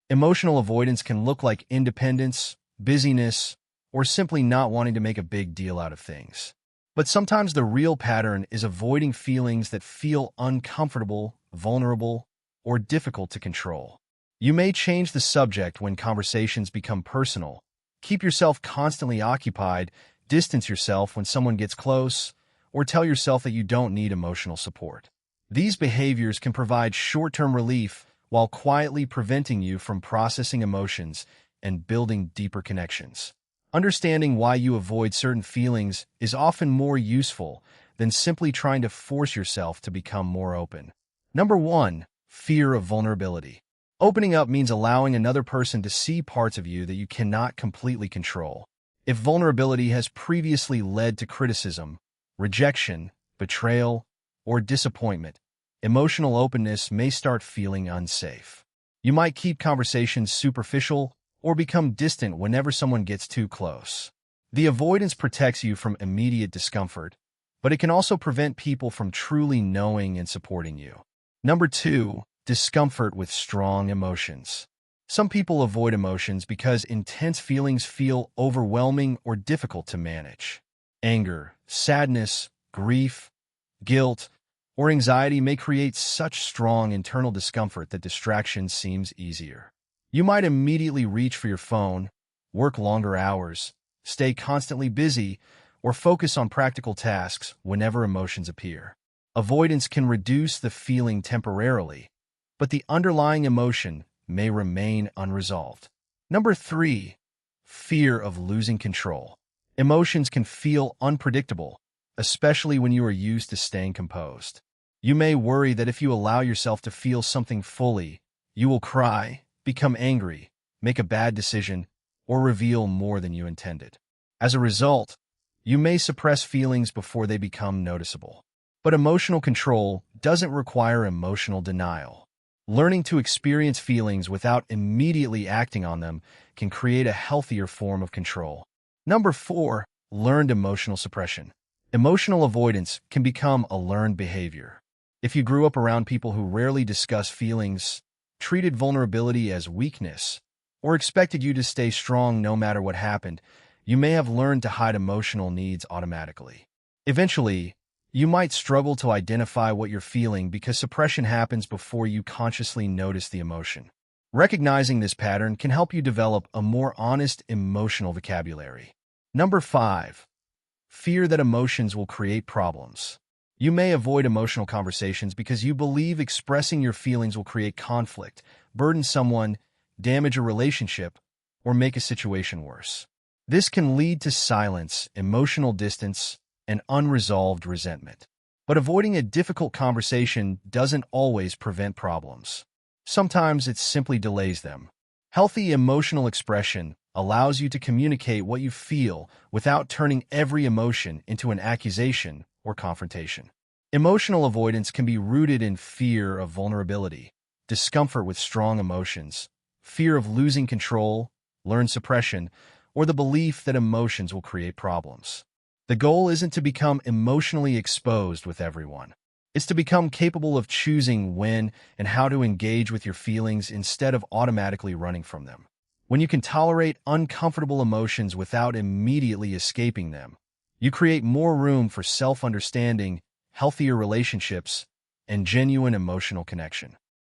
Emotional avoidance can look like independence, busyness, or simply not wanting to make a big deal out of things. But sometimes the real pattern is avoiding feelings that feel uncomfortable, vulnerable, or difficult to control. You may change the subject when conversations become personal, keep yourself constantly occupied, distance yourself when someone gets close, or tell yourself that you don't need emotional support. These behaviors can provide short-term relief while quietly preventing you from processing emotions and building deeper connections. Understanding why you avoid certain feelings is often more useful than simply trying to force yourself to become more open. Number 1. Fear of vulnerability. Opening up means allowing another person to see parts of you that you cannot completely control. If vulnerability has previously led to criticism, rejection, betrayal, or disappointment, emotional openness may start feeling unsafe. You might keep conversations superficial or become distant whenever someone gets too close. The avoidance protects you from immediate discomfort, but it can also prevent people from truly knowing and supporting you. Number 2. Discomfort with strong emotions. Some people avoid emotions because intense feelings feel overwhelming or difficult to manage. Anger, sadness, grief, guilt, or anxiety may create such strong internal discomfort that distraction seems easier. You might immediately reach for your phone, work longer hours, stay constantly busy, or focus on practical tasks whenever emotions appear. Avoidance can reduce the feeling temporarily, but the underlying emotion may remain unresolved. Number 3. Fear of losing control. Emotions can feel unpredictable, especially when you are used to staying composed. You may worry that if you allow yourself to feel something fully, you will cry, become angry, make a bad decision, or reveal more than you intended. As a result, you may suppress feelings before they become noticeable. But emotional control doesn't require emotional denial. Learning to experience feelings without immediately acting on them can create a healthier form of control. Number 4. Learned emotional suppression. Emotional avoidance can become a learned behavior. If you grew up around people who rarely discuss feelings, treated vulnerability as weakness, or expected you to stay strong no matter what happened, you may have learned to hide emotional needs automatically. Eventually, you might struggle to identify what you're feeling because suppression happens before you consciously notice the emotion. Recognizing this pattern can help you develop a more honest emotional vocabulary. Number 5. Fear that emotions will create problems. You may avoid emotional conversations because you believe expressing your feelings will create conflict, burden someone, damage a relationship, or make a situation worse. This can lead to silence, emotional distance, and unresolved resentment. But avoiding a difficult conversation doesn't always prevent problems. Sometimes it simply delays them. Healthy emotional expression allows you to communicate what you feel without turning every emotion into an accusation or confrontation. Emotional avoidance can be rooted in fear of vulnerability, discomfort with strong emotions, fear of losing control, learned suppression, or the belief that emotions will create problems. The goal isn't to become emotionally exposed with everyone. It's to become capable of choosing when and how to engage with your feelings instead of automatically running from them. When you can tolerate uncomfortable emotions without immediately escaping them, you create more room for self-understanding, healthier relationships, and genuine emotional connection.